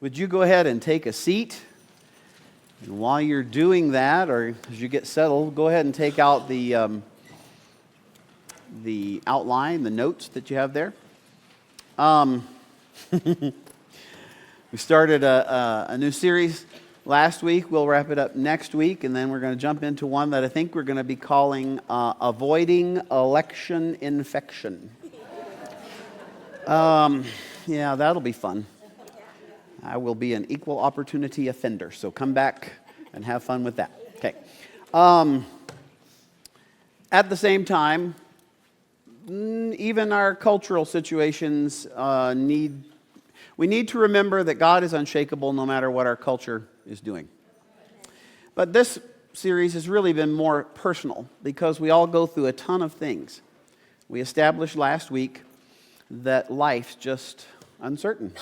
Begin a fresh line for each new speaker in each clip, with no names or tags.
Would you go ahead and take a seat? And while you're doing that, or as you get settled, go ahead and take out the outline, the notes that you have there. We started a new series last week. We'll wrap it up next week, and then we're going to jump into one that I think we're going to be calling Avoiding Election Infection. Yeah, that'll be fun. I will be an equal opportunity offender, so come back and have fun with that. Okay. At the same time, even our cultural situations we need to remember that God is unshakable no matter what our culture is doing. But this series has really been more personal because we all go through a ton of things. We established last week that life's just uncertain.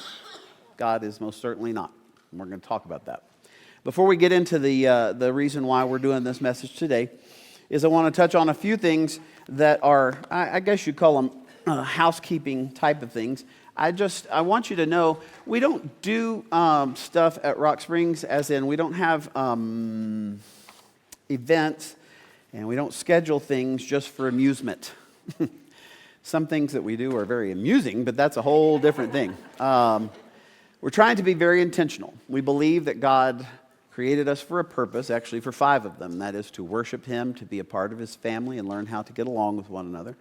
God is most certainly not. And we're going to talk about that. Before we get into the reason why we're doing this message today, is I want to touch on a few things that are, I guess you'd call them housekeeping type of things. I want you to know we don't do stuff at Rock Springs, as in we don't have events and we don't schedule things just for amusement. Some things that we do are very amusing, but that's a whole different thing. We're trying to be very intentional. We believe that God created us for a purpose, actually for 5 of them. That is to worship Him, to be a part of His family, and learn how to get along with one another.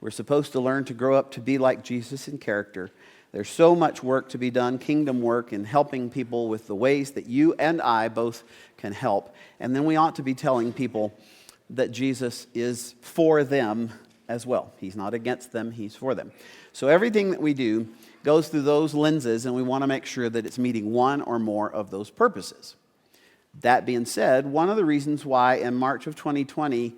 We're supposed to learn to grow up to be like Jesus in character. There's so much work to be done, kingdom work, in helping people with the ways that you and I both can help. And then we ought to be telling people that Jesus is for them as well. He's not against them, He's for them. So everything that we do goes through those lenses, and we want to make sure that it's meeting one or more of those purposes. That being said, one of the reasons why in March of 2020,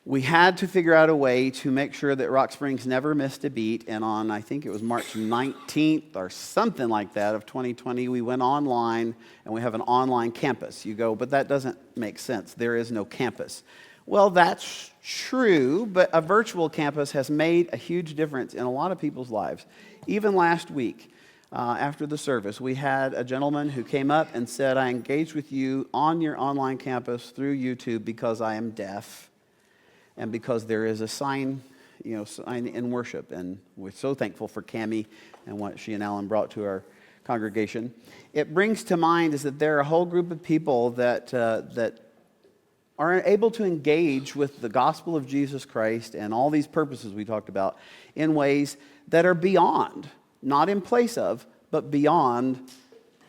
we had to figure out a way to make sure that Rock Springs never missed a beat, and on, I think it was March 19th or something like that of 2020, we went online, and we have an online campus. You go, but that doesn't make sense. There is no campus. Well, that's true, but a virtual campus has made a huge difference in a lot of people's lives. Even last week, after the service, we had a gentleman who came up and said, I engaged with you on your online campus through YouTube because I am deaf and because there is a sign in worship. And we're so thankful for Cammie and what she and Alan brought to our congregation. It brings to mind is that there are a whole group of people that are able to engage with the gospel of Jesus Christ and all these purposes we talked about in ways that are beyond, not in place of, but beyond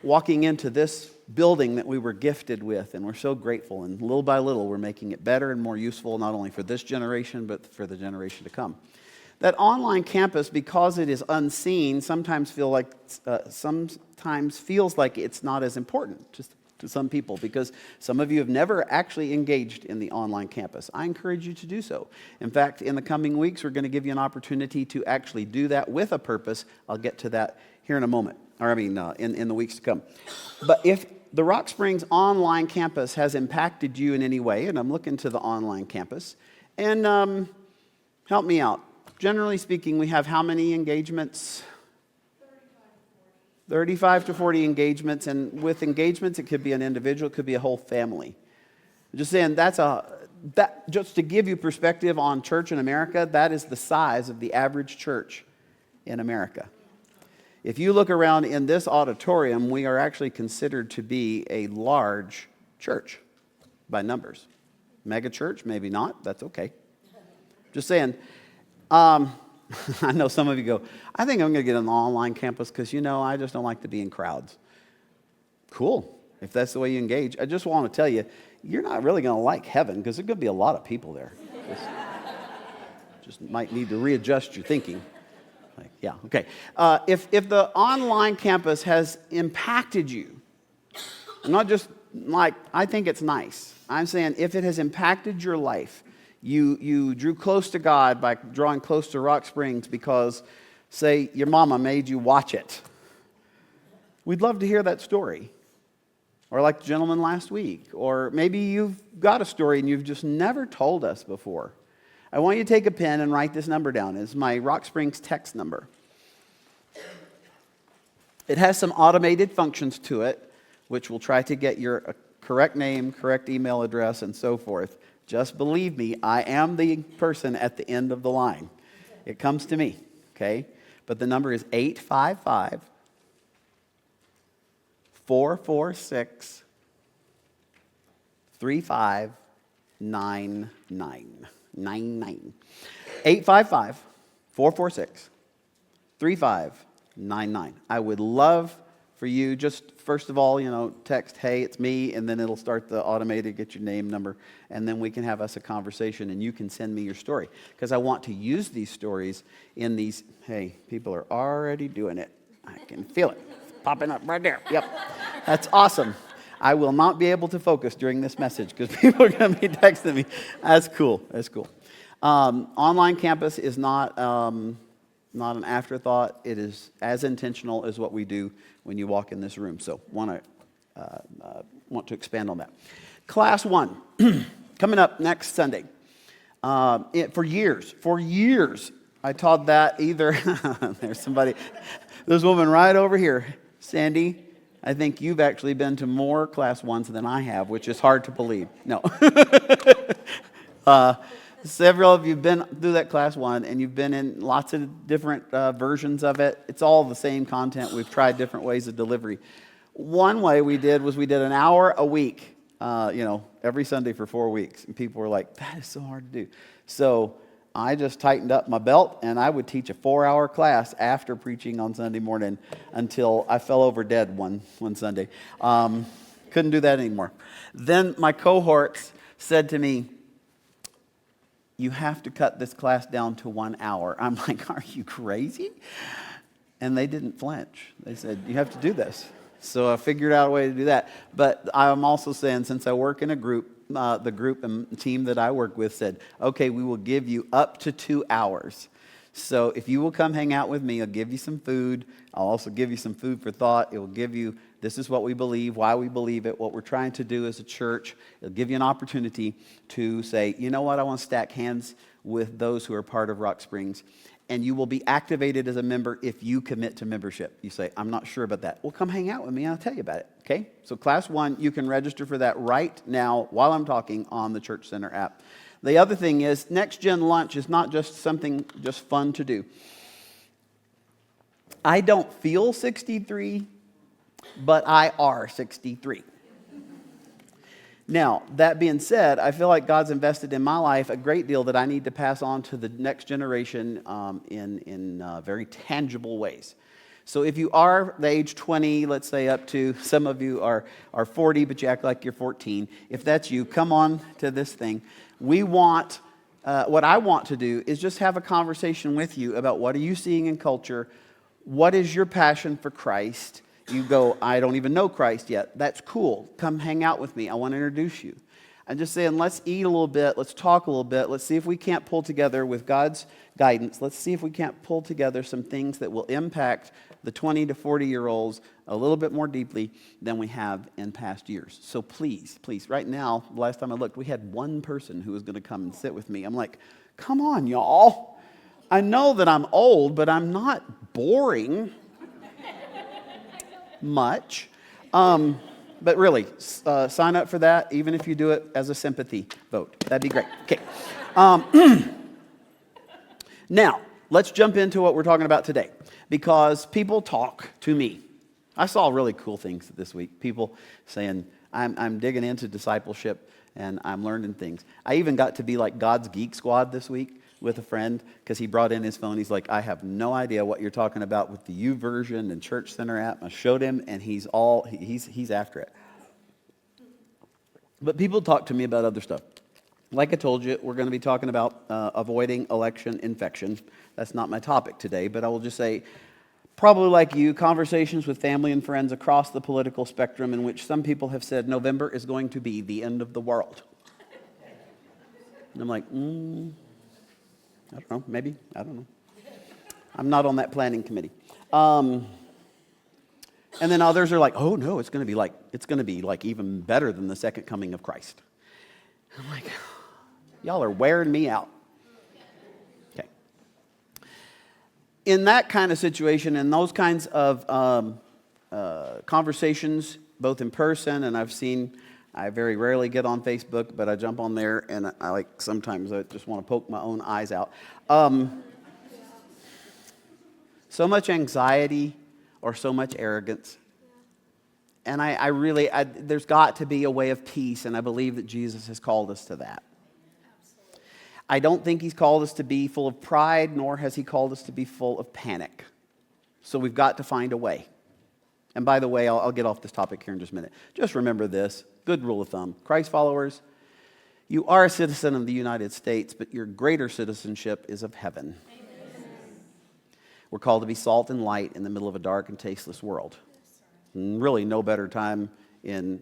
walking into this building that we were gifted with. And we're so grateful. And little by little, we're making it better and more useful, not only for this generation, but for the generation to come. That online campus, because it is unseen, sometimes feels like it's not as important to some people, because some of you have never actually engaged in the online campus. I encourage you to do so. In fact, in the coming weeks, we're going to give you an opportunity to actually do that with a purpose. I'll get to that here in a moment, in the weeks to come. But if the Rock Springs online campus has impacted you in any way, and I'm looking to the online campus, and help me out. Generally speaking, we have how many engagements? 35 to 40 engagements, and with engagements, it could be an individual, it could be a whole family. Just saying, just to give you perspective on church in America, that is the size of the average church in America. If you look around in this auditorium, we are actually considered to be a large church by numbers. Mega church, maybe not, that's okay. Just saying, I know some of you go, I think I'm going to get an online campus because, I just don't like to be in crowds. Cool. If that's the way you engage. I just want to tell you, you're not really going to like heaven because there's going to be a lot of people there. Just might need to readjust your thinking. Okay. If the online campus has impacted you, not just like, I think it's nice. I'm saying if it has impacted your life, you drew close to God by drawing close to Rock Springs because, say, your mama made you watch it. We'd love to hear that story. Or like the gentleman last week. Or maybe you've got a story and you've just never told us before. I want you to take a pen and write this number down. It's my Rock Springs text number. It has some automated functions to it, which will try to get your correct name, correct email address, and so forth. Just believe me, I am the person at the end of the line. It comes to me, okay? But the number is 855 446 3599. 855 446 3599. I would love for you, just first of all, text, hey, it's me, and then it'll start the automated, get your name, number, and then we can have us a conversation, and you can send me your story. Because I want to use these stories in these, hey, people are already doing it. I can feel it. It's popping up right there. Yep. That's awesome. I will not be able to focus during this message because people are going to be texting me. That's cool. That's cool. Online campus is not an afterthought. It is as intentional as what we do when you walk in this room. So want to expand on that. Class 1, coming up next Sunday. For years, I taught that either. There's a woman right over here, Sandy. I think you've actually been to more Class 1s than I have, which is hard to believe. No. Several of you have been through that Class 1, and you've been in lots of different versions of it. It's all the same content. We've tried different ways of delivery. One way we did an hour a week, every Sunday for 4 weeks. And people were like, that is so hard to do. So I just tightened up my belt, and I would teach a 4-hour class after preaching on Sunday morning until I fell over dead one Sunday. Couldn't do that anymore. Then my cohorts said to me, you have to cut this class down to 1 hour. I'm like, are you crazy? And they didn't flinch. They said, you have to do this. So I figured out a way to do that. But I'm also saying, since I work in a group, the group and team that I work with said, okay, we will give you up to 2 hours. So if you will come hang out with me, I'll give you some food. I'll also give you some food for thought. It will give you, this is what we believe, why we believe it, what we're trying to do as a church. It'll give you an opportunity to say, you know what, I want to stack hands with those who are part of Rock Springs. And you will be activated as a member if you commit to membership. You say, I'm not sure about that. Well, come hang out with me and I'll tell you about it. Okay? So Class 1, you can register for that right now while I'm talking on the Church Center app. The other thing is, Next Gen Lunch is not just something just fun to do. I don't feel 63, but I are 63. Now, that being said, I feel like God's invested in my life a great deal that I need to pass on to the next generation in very tangible ways. So if you are the age 20, let's say up to, some of you are 40, but you act like you're 14. If that's you, come on to this thing. What I want to do is just have a conversation with you about what are you seeing in culture, what is your passion for Christ. You go, I don't even know Christ yet. That's cool. Come hang out with me. I want to introduce you. I'm just saying, let's eat a little bit. Let's talk a little bit. Let's see if we can't pull together, with God's guidance, let's see if we can't pull together some things that will impact the 20 to 40-year-olds a little bit more deeply than we have in past years. So please, right now, the last time I looked, we had one person who was going to come and sit with me. I'm like, come on, y'all. I know that I'm old, but I'm not boring much. But really, sign up for that, even if you do it as a sympathy vote. That'd be great. Okay. Now, let's jump into what we're talking about today, because people talk to me. I saw really cool things this week. People saying, I'm digging into discipleship, and I'm learning things. I even got to be like God's Geek Squad this week with a friend, because he brought in his phone. He's like, I have no idea what you're talking about with the YouVersion and Church Center app. I showed him, and he's after it. But people talk to me about other stuff. Like I told you, we're going to be talking about avoiding election infection. That's not my topic today, but I will just say, probably like you, conversations with family and friends across the political spectrum in which some people have said November is going to be the end of the world. And I'm like, I don't know, maybe, I don't know. I'm not on that planning committee. And then others are like, oh no, it's going to be like even better than the second coming of Christ. I'm like, y'all are wearing me out. Okay. In that kind of situation, in those kinds of conversations, both in person, and I very rarely get on Facebook, but I jump on there, and sometimes I just want to poke my own eyes out. So much anxiety or so much arrogance. And I really, there's got to be a way of peace, and I believe that Jesus has called us to that. I don't think he's called us to be full of pride, nor has he called us to be full of panic. So we've got to find a way. And by the way, I'll get off this topic here in just a minute. Just remember this, good rule of thumb. Christ followers, you are a citizen of the United States, but your greater citizenship is of heaven. Amen. We're called to be salt and light in the middle of a dark and tasteless world. And really no better time in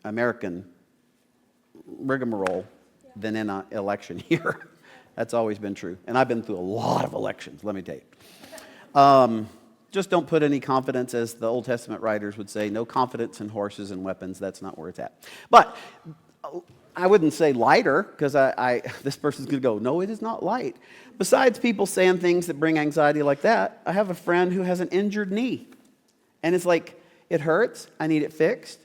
American rigmarole than in an election year. That's always been true. And I've been through a lot of elections, let me tell you. Just don't put any confidence, as the Old Testament writers would say, no confidence in horses and weapons. That's not where it's at. But I wouldn't say lighter, because this person's going to go, no, it is not light. Besides people saying things that bring anxiety like that, I have a friend who has an injured knee. And it's like, it hurts, I need it fixed.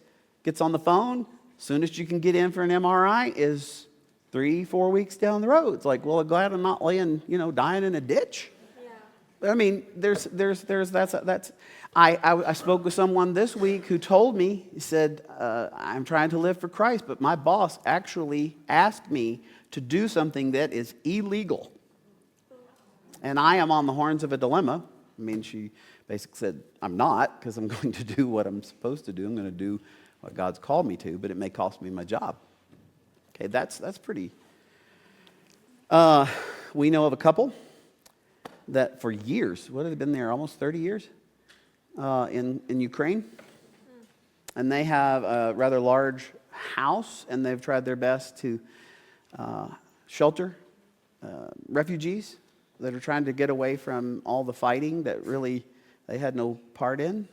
Gets on the phone, soonest you can get in for an MRI is 3-4 weeks down the road. It's like, well, I'm glad I'm not laying, dying in a ditch. I mean, I spoke with someone this week who told me, he said, I'm trying to live for Christ, but my boss actually asked me to do something that is illegal. And I am on the horns of a dilemma. I mean, she basically said, I'm not, because I'm going to do what I'm supposed to do. I'm going to do what God's called me to, but it may cost me my job. Okay, that's pretty. We know of a couple that for years, what have they been there, almost 30 years, in Ukraine. And they have a rather large house, and they've tried their best to shelter refugees that are trying to get away from all the fighting that really they had no part in.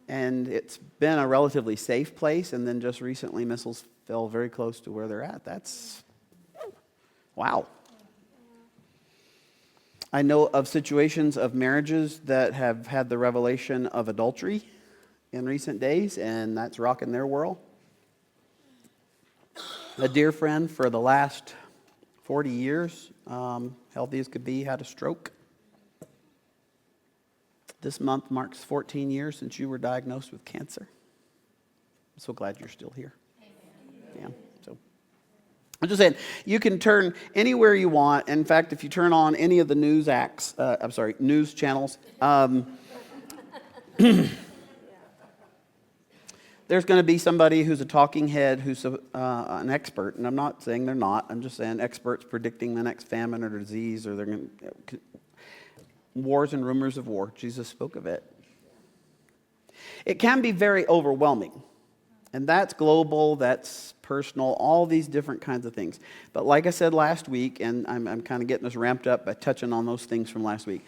And it's been a relatively safe place, and then just recently missiles fell very close to where they're at. That's, wow. I know of situations of marriages that have had the revelation of adultery in recent days, and that's rocking their world. A dear friend for the last 40 years, healthy as could be, had a stroke. This month marks 14 years since you were diagnosed with cancer. I'm so glad you're still here. Yeah. I'm just saying, you can turn anywhere you want. In fact, if you turn on any of the news channels, there's going to be somebody who's a talking head, who's an expert. And I'm not saying they're not. I'm just saying experts predicting the next famine or disease, or they're going to, wars and rumors of war. Jesus spoke of it. It can be very overwhelming. And that's global, that's personal, all these different kinds of things. But like I said last week, and I'm kind of getting us ramped up by touching on those things from last week,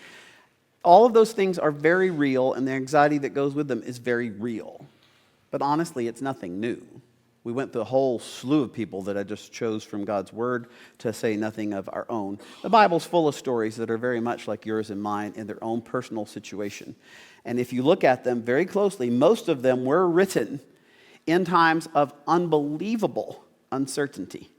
all of those things are very real, and the anxiety that goes with them is very real. But honestly, it's nothing new. We went through a whole slew of people that I just chose from God's Word, to say nothing of our own. The Bible's full of stories that are very much like yours and mine in their own personal situation. And if you look at them very closely, most of them were written in times of unbelievable uncertainty.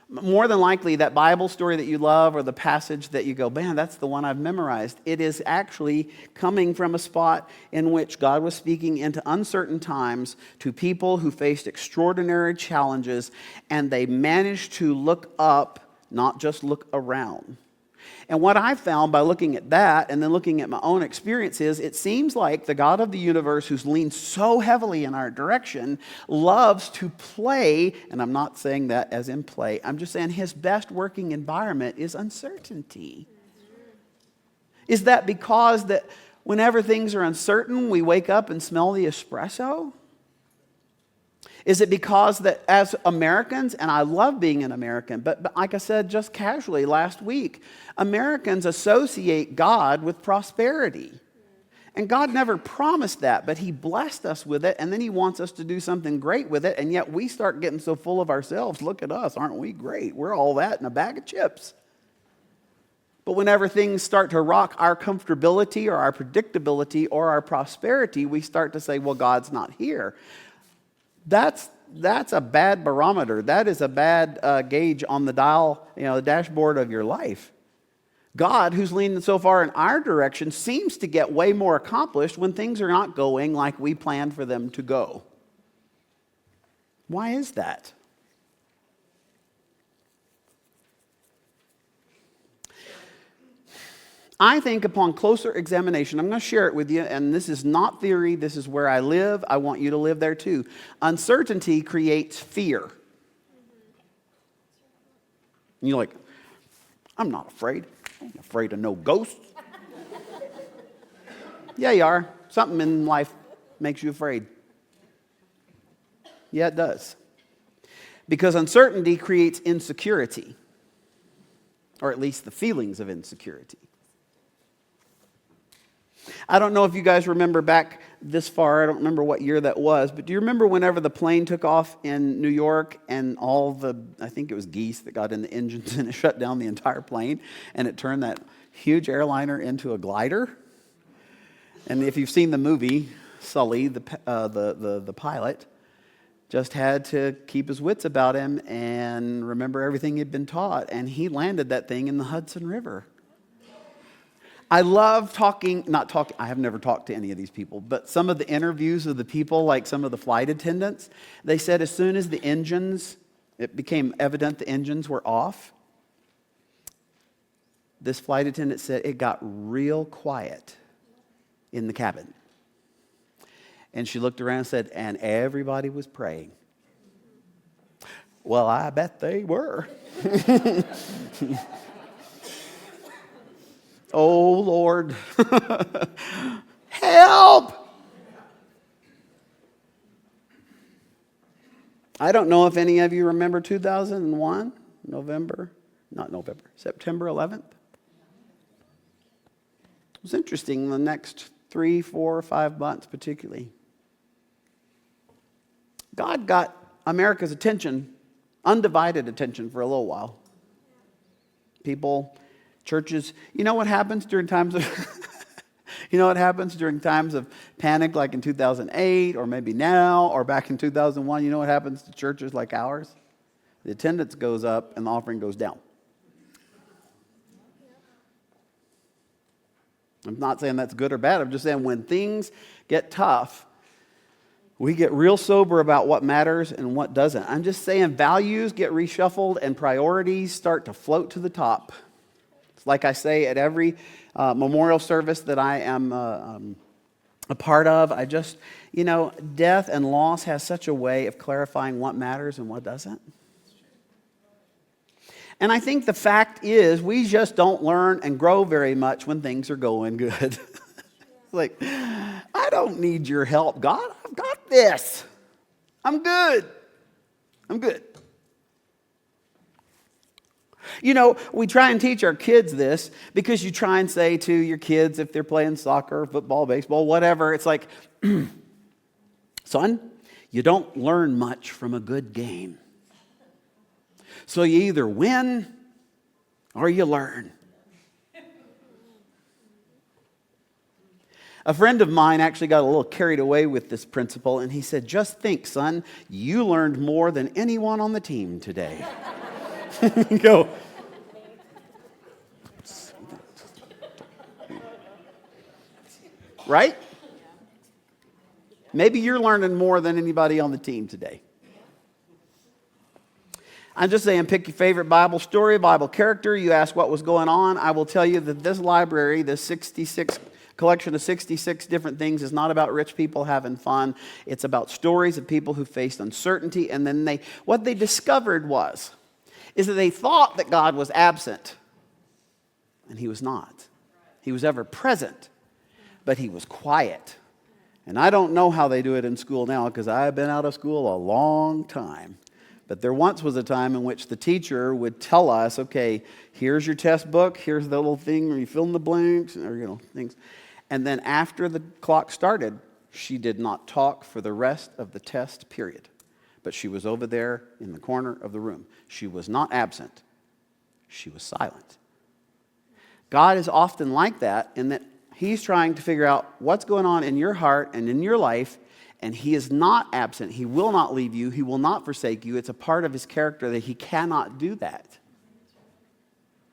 More than likely, that Bible story that you love, or the passage that you go, man, that's the one I've memorized, it is actually coming from a spot in which God was speaking into uncertain times to people who faced extraordinary challenges, and they managed to look up, not just look around. And what I found by looking at that and then looking at my own experience is, it seems like the God of the universe, who's leaned so heavily in our direction, loves to play, and I'm not saying that as in play, I'm just saying his best working environment is uncertainty. Is that because that whenever things are uncertain, we wake up and smell the espresso? Is it because that as Americans, and I love being an American, but like I said just casually last week, Americans associate God with prosperity. And God never promised that, but he blessed us with it, and then he wants us to do something great with it, and yet we start getting so full of ourselves. Look at us, aren't we great? We're all that in a bag of chips. But whenever things start to rock our comfortability or our predictability or our prosperity, we start to say, well, God's not here. That's a bad barometer. That is a bad gauge on the dial, the dashboard of your life. God, who's leaning so far in our direction, seems to get way more accomplished when things are not going like we planned for them to go. Why is that? I think upon closer examination, I'm going to share it with you, and this is not theory, this is where I live. I want you to live there too. Uncertainty creates fear. And you're like, I'm not afraid. I ain't afraid of no ghosts. Yeah, you are. Something in life makes you afraid. Yeah, it does. Because uncertainty creates insecurity, or at least the feelings of insecurity. I don't know if you guys remember back this far. I don't remember what year that was. But do you remember whenever the plane took off in New York and I think it was geese that got in the engines and it shut down the entire plane and it turned that huge airliner into a glider? And if you've seen the movie, Sully, the pilot, just had to keep his wits about him and remember everything he'd been taught. And he landed that thing in the Hudson River. I love I have never talked to any of these people, but some of the interviews of the people, like some of the flight attendants, they said as soon as it became evident the engines were off, this flight attendant said it got real quiet in the cabin. And she looked around and said, and everybody was praying. Well, I bet they were. Oh, Lord. Help! I don't know if any of you remember 2001, September 11th. It was interesting the next 3, 4, 5 months particularly. God got America's attention, undivided attention for a little while. People, churches, you know what happens during times of panic like in 2008 or maybe now or back in 2001, you know what happens to churches like ours? The attendance goes up and the offering goes down. I'm not saying that's good or bad. I'm just saying when things get tough, we get real sober about what matters and what doesn't. I'm just saying values get reshuffled and priorities start to float to the top. It's like I say at every memorial service that I am a part of. Death and loss has such a way of clarifying what matters and what doesn't. And I think the fact is we just don't learn and grow very much when things are going good. Like, I don't need your help, God. I've got this. I'm good. We try and teach our kids this because you try and say to your kids if they're playing soccer, football, baseball, whatever, it's like, son, you don't learn much from a good game. So you either win or you learn. A friend of mine actually got a little carried away with this principle, and he said, just think, son, you learned more than anyone on the team today. Go. Right? Maybe you're learning more than anybody on the team today. I'm just saying, pick your favorite Bible story, Bible character. You ask what was going on. I will tell you that this library, this 66 collection of 66 different things, is not about rich people having fun. It's about stories of people who faced uncertainty. And then what they discovered is that they thought that God was absent. And he was not. He was ever present, but he was quiet. And I don't know how they do it in school now because I've been out of school a long time. But there once was a time in which the teacher would tell us, okay, here's your test book, here's the little thing where you fill in the blanks, or things. And then after the clock started, she did not talk for the rest of the test period. But she was over there in the corner of the room. She was not absent. She was silent. God is often like that in that he's trying to figure out what's going on in your heart and in your life, and he is not absent. He will not leave you. He will not forsake you. It's a part of his character that he cannot do that.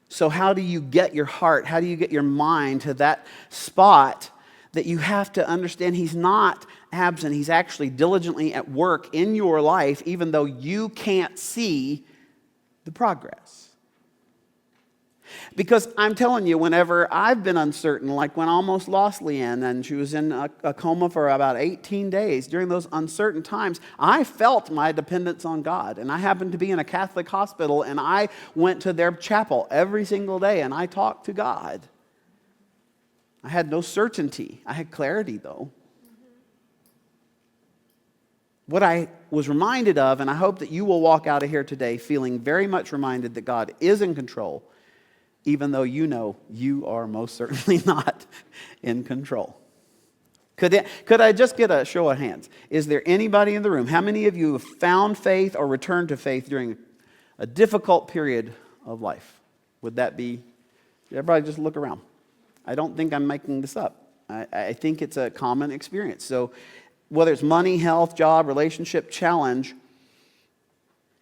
So how do you get your heart, how do you get your mind to that spot that you have to understand he's not absent? He's actually diligently at work in your life, even though you can't see the progress. Because I'm telling you, whenever I've been uncertain, like when I almost lost Leanne and she was in a coma for about 18 days, during those uncertain times, I felt my dependence on God. And I happened to be in a Catholic hospital, and I went to their chapel every single day, and I talked to God. I had no certainty. I had clarity, though. What I was reminded of, and I hope that you will walk out of here today feeling very much reminded that God is in control, even though you know you are most certainly not in control. Could I just get a show of hands? Is there anybody in the room? How many of you have found faith or returned to faith during a difficult period of life? Would that be, everybody just look around. I don't think I'm making this up. I think it's a common experience. So whether it's money, health, job, relationship, challenge,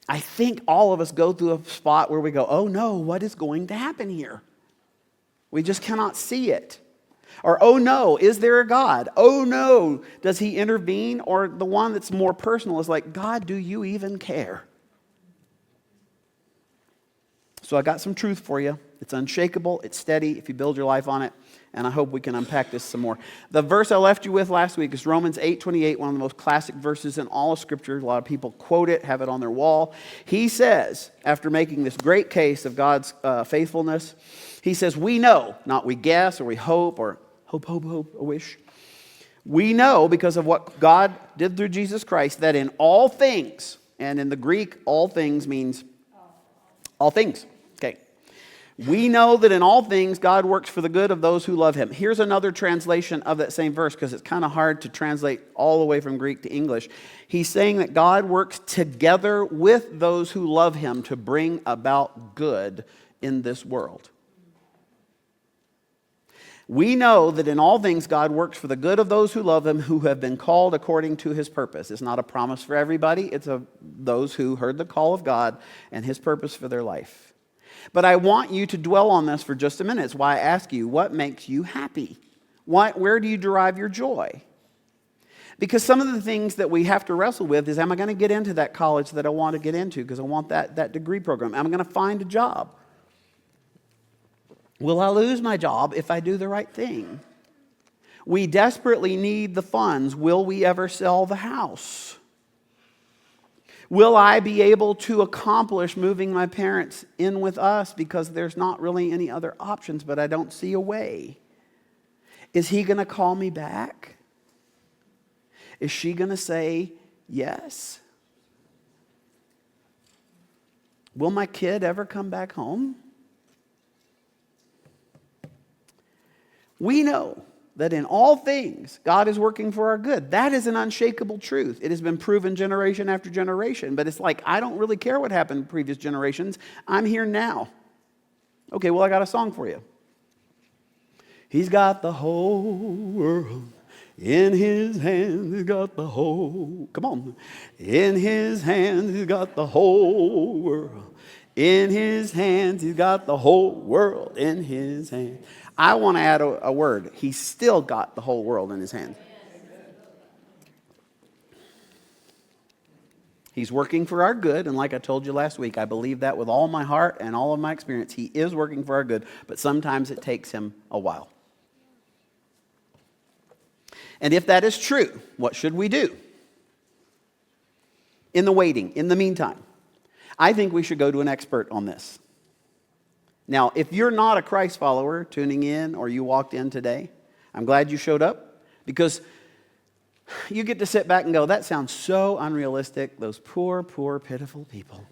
I think all of us go through a spot where we go, oh no, what is going to happen here? We just cannot see it. Or, oh no, is there a God? Oh no, does he intervene? Or the one that's more personal is like, God, do you even care? So I got some truth for you. It's unshakable, it's steady if you build your life on it. And I hope we can unpack this some more. The verse I left you with last week is Romans 8:28, one of the most classic verses in all of Scripture. A lot of people quote it, have it on their wall. He says, after making this great case of God's faithfulness, he says, we know, not we guess or we hope or hope, a wish. We know because of what God did through Jesus Christ that in all things, and in the Greek, all things means all things. Okay. We know that in all things God works for the good of those who love him. Here's another translation of that same verse because it's kind of hard to translate all the way from Greek to English. He's saying that God works together with those who love him to bring about good in this world. We know that in all things God works for the good of those who love him, who have been called according to his purpose. It's not a promise for everybody. It's those who heard the call of God and his purpose for their life. But I want you to dwell on this for just a minute. It's why I ask you, what makes you happy? Where do you derive your joy? Because some of the things that we have to wrestle with is, am I going to get into that college that I want to get into because I want that degree program? Am I going to find a job? Will I lose my job if I do the right thing? We desperately need the funds. Will we ever sell the house? Will I be able to accomplish moving my parents in with us because there's not really any other options, but I don't see a way? Is he going to call me back? Is she going to say yes? Will my kid ever come back home? We know that in all things, God is working for our good. That is an unshakable truth. It has been proven generation after generation. But it's like, I don't really care what happened in previous generations. I'm here now. Okay, well, I got a song for you. He's got the whole world in his hands. He's got the whole, come on. In his hands, he's got the whole world. In his hands, he's got the whole world in his hands. I want to add a word. He's still got the whole world in his hand. He's working for our good, and like I told you last week, I believe that with all my heart and all of my experience. He is working for our good, but sometimes it takes him a while. And if that is true, what should we do? In the waiting, in the meantime, I think we should go to an expert on this. Now, if you're not a Christ follower tuning in or you walked in today, I'm glad you showed up because you get to sit back and go, that sounds so unrealistic. Those poor, poor, pitiful people.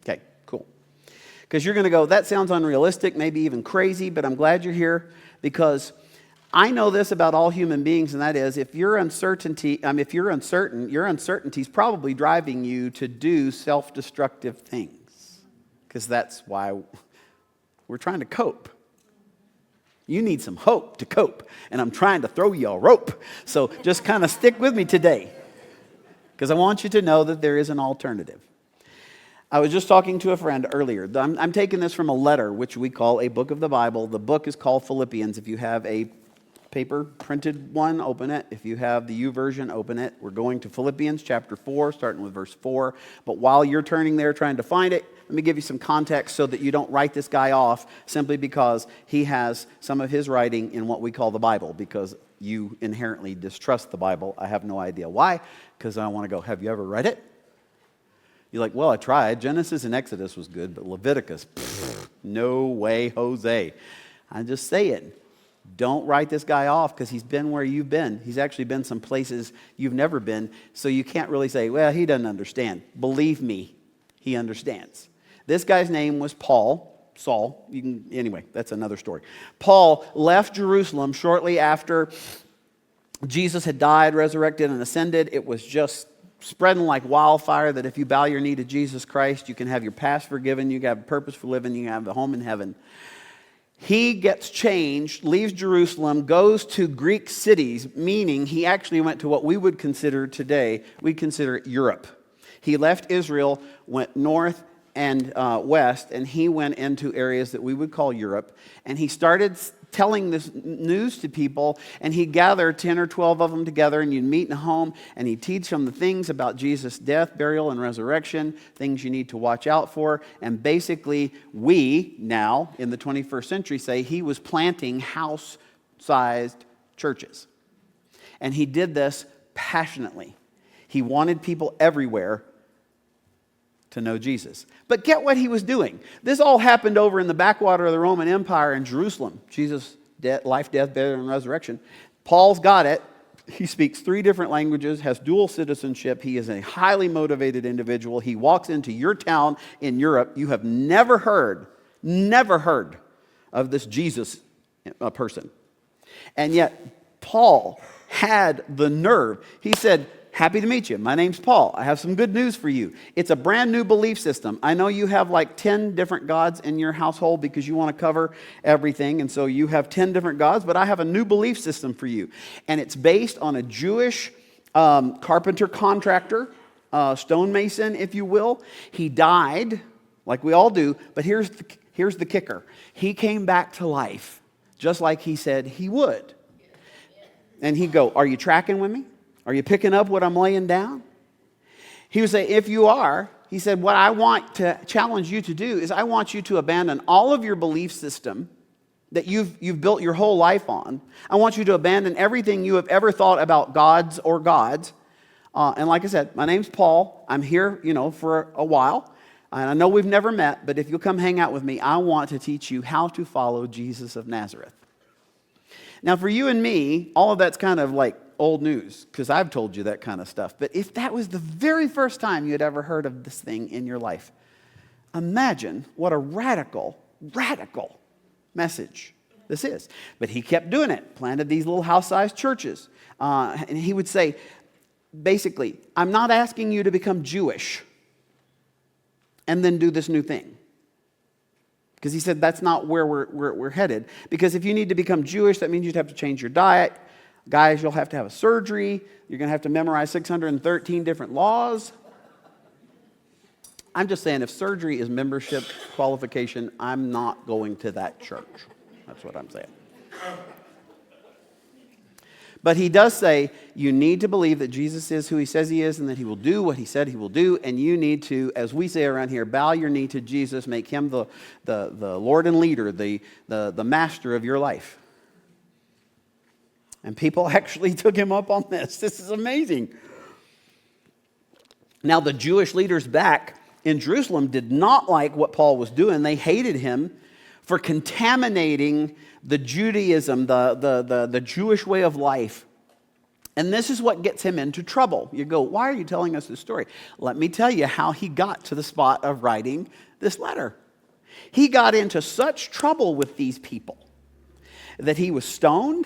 Okay, cool. Because you're going to go, that sounds unrealistic, maybe even crazy, but I'm glad you're here because I know this about all human beings, and that is if you're uncertain, your uncertainty is probably driving you to do self-destructive things. Because that's why we're trying to cope. You need some hope to cope, and I'm trying to throw you a rope. So just kind of stick with me today, because I want you to know that there is an alternative. I was just talking to a friend earlier. I'm taking this from a letter, which we call a book of the Bible. The book is called Philippians. If you have a paper printed one, open it. If you have the YouVersion, open it. We're going to Philippians chapter 4, starting with verse 4. But while you're turning there trying to find it, let me give you some context so that you don't write this guy off simply because he has some of his writing in what we call the Bible, because you inherently distrust the Bible. I have no idea why, because I want to go, have you ever read it? You're like, well, I tried. Genesis and Exodus was good, but Leviticus, no way, Jose. I'm just saying, don't write this guy off because he's been where you've been. He's actually been some places you've never been, so you can't really say, well, he doesn't understand. Believe me, he understands. This guy's name was Saul. Anyway, that's another story. Paul left Jerusalem shortly after Jesus had died, resurrected, and ascended. It was just spreading like wildfire that if you bow your knee to Jesus Christ, you can have your past forgiven, you can have a purpose for living, you can have a home in heaven. He gets changed, leaves Jerusalem, goes to Greek cities, meaning he actually went to what we would consider today, we'd consider Europe. He left Israel, went north and west, and he went into areas that we would call Europe, and he started telling this news to people, and he'd gather 10 or 12 of them together, and you'd meet in a home, and he'd teach them the things about Jesus' death, burial, and resurrection, things you need to watch out for, and basically we now, in the 21st century, say he was planting house-sized churches. And he did this passionately. He wanted people everywhere to know Jesus. But get what he was doing. This all happened over in the backwater of the Roman Empire in Jerusalem. Jesus' life, death, burial, and resurrection. Paul's got it. He speaks 3 different languages, has dual citizenship. He is a highly motivated individual. He walks into your town in Europe. You have never heard of this Jesus person. And yet, Paul had the nerve. He said, happy to meet you. My name's Paul. I have some good news for you. It's a brand new belief system. I know you have like 10 different gods in your household because you want to cover everything, and so you have 10 different gods, but I have a new belief system for you. And it's based on a Jewish carpenter contractor, stonemason, if you will. He died, like we all do, but here's the kicker. He came back to life, just like he said he would. And he'd go, are you tracking with me? Are you picking up what I'm laying down? He would say, if you are, he said, what I want to challenge you to do is I want you to abandon all of your belief system that you've built your whole life on. I want you to abandon everything you have ever thought about gods or gods. And like I said, my name's Paul. I'm here, for a while. And I know we've never met, but if you'll come hang out with me, I want to teach you how to follow Jesus of Nazareth. Now, for you and me, all of that's kind of like old news, because I've told you that kind of stuff. But if that was the very first time you had ever heard of this thing in your life, imagine what a radical message this is. But he kept doing it, planted these little house-sized churches. And he would say, basically, I'm not asking you to become Jewish and then do this new thing. Because he said that's not where we're headed. Because if you need to become Jewish, that means you'd have to change your diet. Guys, you'll have to have a surgery. You're going to have to memorize 613 different laws. I'm just saying, if surgery is membership qualification, I'm not going to that church. That's what I'm saying. But he does say you need to believe that Jesus is who he says he is and that he will do what he said he will do. And you need to, as we say around here, bow your knee to Jesus, make him the Lord and leader, the master of your life. And people actually took him up on this. This is amazing. Now, the Jewish leaders back in Jerusalem did not like what Paul was doing. They hated him for contaminating the Judaism, the Jewish way of life. And this is what gets him into trouble. You go, why are you telling us this story? Let me tell you how he got to the spot of writing this letter. He got into such trouble with these people that he was stoned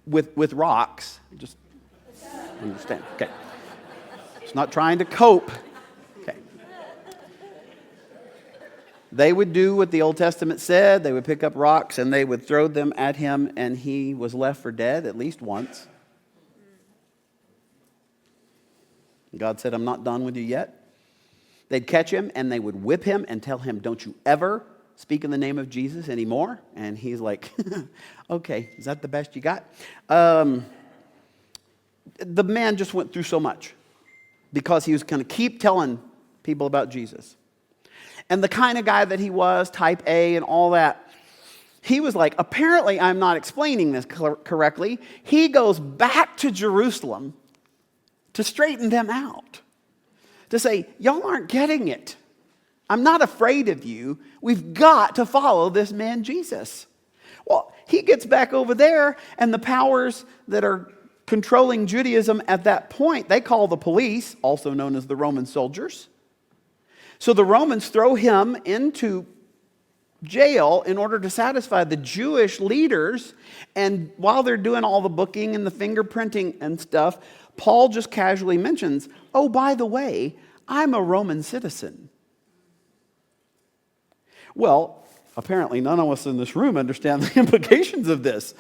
with rocks. Just understand. Okay. It's not trying to cope. Okay. They would do what the Old Testament said. They would pick up rocks and they would throw them at him, and he was left for dead at least once. God said, I'm not done with you yet. They'd catch him and they would whip him and tell him, don't you ever speak in the name of Jesus anymore. And he's like, okay, is that the best you got? The man just went through so much because he was going to keep telling people about Jesus. And the kind of guy that he was, type A and all that, he was like, apparently I'm not explaining this correctly. He goes back to Jerusalem to straighten them out. To say, y'all aren't getting it. I'm not afraid of you. We've got to follow this man Jesus. Well, he gets back over there, and the powers that are controlling Judaism at that point, they call the police, also known as the Roman soldiers. So the Romans throw him into jail in order to satisfy the Jewish leaders. And while they're doing all the booking and the fingerprinting and stuff, Paul just casually mentions, oh, by the way, I'm a Roman citizen. Well, apparently none of us in this room understand the implications of this.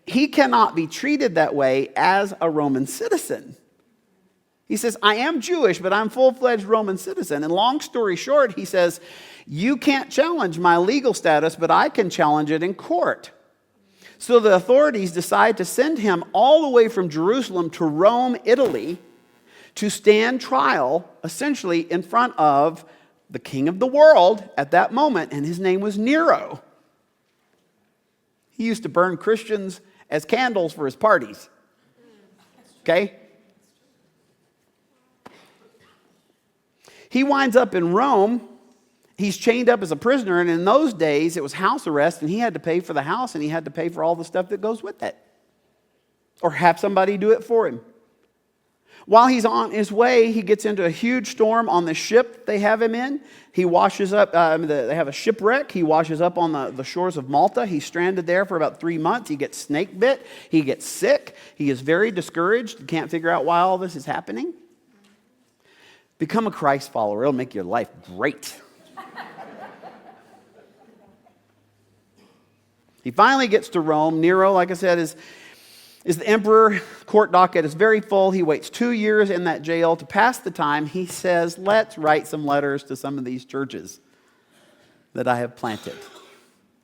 He cannot be treated that way as a Roman citizen. He says, I am Jewish, but I'm full-fledged Roman citizen. And long story short, he says, you can't challenge my legal status, but I can challenge it in court. So the authorities decide to send him all the way from Jerusalem to Rome, Italy, to stand trial, essentially in front of the king of the world at that moment, and his name was Nero. He used to burn Christians as candles for his parties. Okay? He winds up in Rome. He's chained up as a prisoner, and in those days, it was house arrest, and he had to pay for the house, and he had to pay for all the stuff that goes with it. Or have somebody do it for him. While he's on his way, he gets into a huge storm on the ship they have him in. He washes up, they have a shipwreck. He washes up on the shores of Malta. He's stranded there for about 3 months. He gets snake bit. He gets sick. He is very discouraged. He can't figure out why all this is happening. Become a Christ follower. It'll make your life great. He finally gets to Rome. Nero, like I said, is the emperor. Court docket is very full. He waits 2 years in that jail. To pass the time, he says, let's write some letters to some of these churches that I have planted.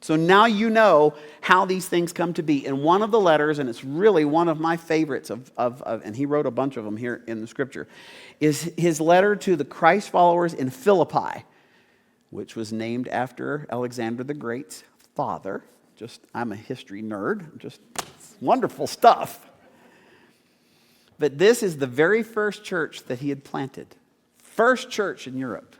So now you know how these things come to be. In one of the letters, and it's really one of my favorites, and he wrote a bunch of them here in the scripture, is his letter to the Christ followers in Philippi, which was named after Alexander the Great's father. I'm a history nerd. Just wonderful stuff. But this is the very first church that he had planted. First church in Europe.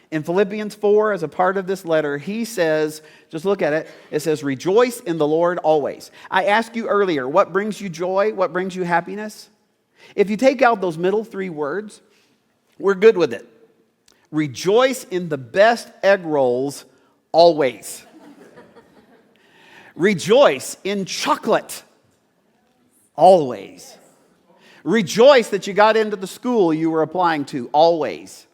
In Philippians 4, as a part of this letter, he says, just look at it, it says, rejoice in the Lord always. I asked you earlier, what brings you joy? What brings you happiness? If you take out those middle 3 words, we're good with it. Rejoice in the best egg rolls always. Rejoice in chocolate always. Rejoice that you got into the school you were applying to always.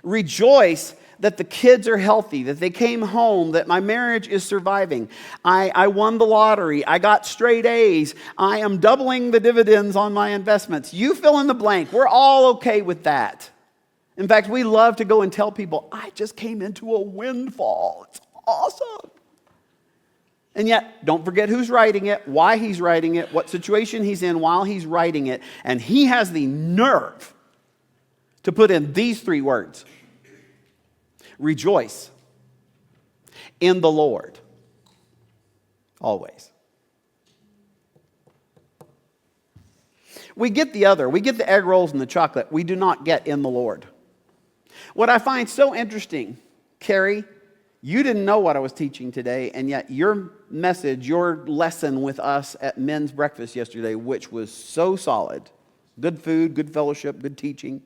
Rejoice that the kids are healthy, that they came home, that my marriage is surviving. I won the lottery. I got straight A's. I am doubling the dividends on my investments. You fill in the blank. We're all okay with that. In fact, we love to go and tell people, I just came into a windfall. It's awesome. And yet, don't forget who's writing it, why he's writing it, what situation he's in while he's writing it. And he has the nerve to put in these 3 words. Rejoice in the Lord always. We get the other. We get the egg rolls and the chocolate. We do not get in the Lord. What I find so interesting, Carrie, you didn't know what I was teaching today, and yet your message, your lesson with us at men's breakfast yesterday, which was so solid, good food, good fellowship, good teaching.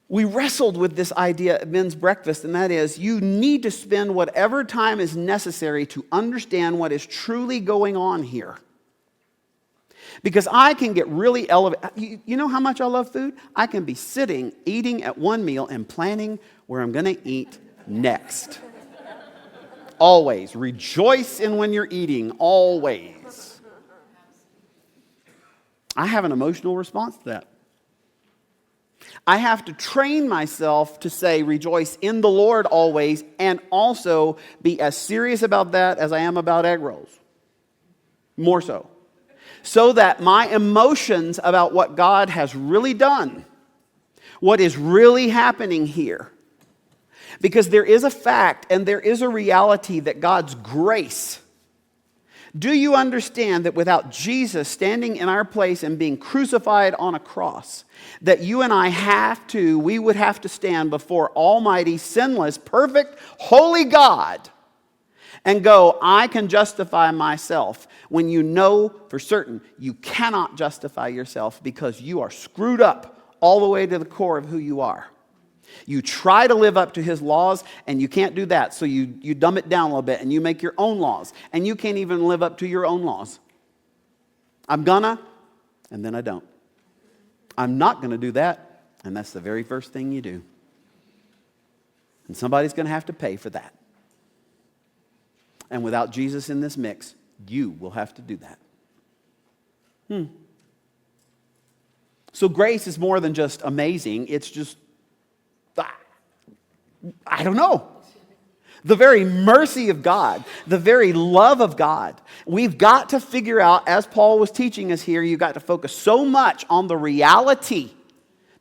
We wrestled with this idea at men's breakfast, and that is you need to spend whatever time is necessary to understand what is truly going on here. Because I can get really elevated. You know how much I love food? I can be sitting, eating at one meal and planning where I'm going to eat next. Always. Rejoice in when you're eating. Always. I have an emotional response to that. I have to train myself to say rejoice in the Lord always, and also be as serious about that as I am about egg rolls. More so. So that my emotions about what God has really done, what is really happening here, because there is a fact and there is a reality that God's grace. Do you understand that without Jesus standing in our place and being crucified on a cross, that you and I we would have to stand before Almighty, sinless, perfect, holy God and go, I can justify myself, when you know for certain you cannot justify yourself because you are screwed up all the way to the core of who you are. You try to live up to his laws, and you can't do that. So you dumb it down a little bit, and you make your own laws. And you can't even live up to your own laws. I'm gonna, and then I don't. I'm not gonna do that, and that's the very first thing you do. And somebody's gonna have to pay for that. And without Jesus in this mix, you will have to do that. So grace is more than just amazing. It's just, I don't know. The very mercy of God, the very love of God. We've got to figure out, as Paul was teaching us here, you've got to focus so much on the reality,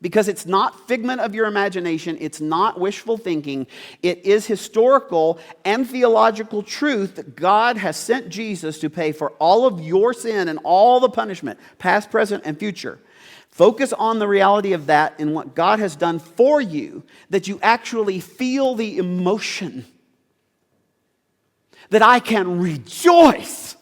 because it's not figment of your imagination, it's not wishful thinking, it is historical and theological truth that God has sent Jesus to pay for all of your sin and all the punishment, past, present, and future. Focus on the reality of that and what God has done for you, that you actually feel the emotion. That I can rejoice.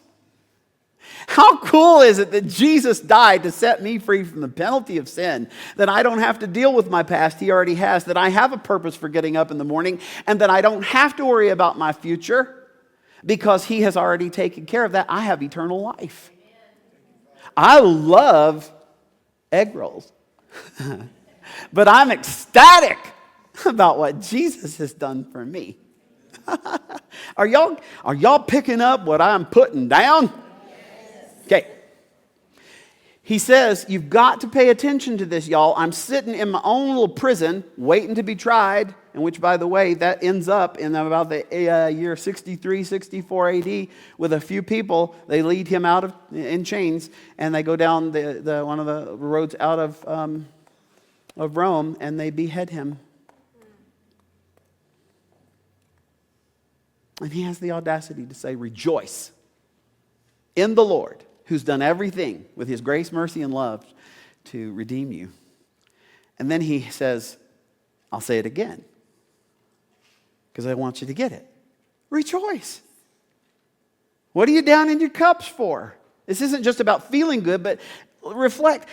How cool is it that Jesus died to set me free from the penalty of sin? That I don't have to deal with my past, he already has. That I have a purpose for getting up in the morning, and that I don't have to worry about my future because he has already taken care of that. I have eternal life. I love egg rolls. But I'm ecstatic about what Jesus has done for me. Are y'all picking up what I'm putting down? Okay. He says, you've got to pay attention to this, y'all. I'm sitting in my own little prison waiting to be tried, in which, by the way, that ends up in about the year 63, 64 AD with a few people. They lead him out in chains, and they go down the one of the roads out of Rome, and they behead him. And he has the audacity to say, rejoice in the Lord, who's done everything with his grace, mercy, and love to redeem you. And then he says, I'll say it again, because I want you to get it. Rejoice. What are you down in your cups for? This isn't just about feeling good, but reflect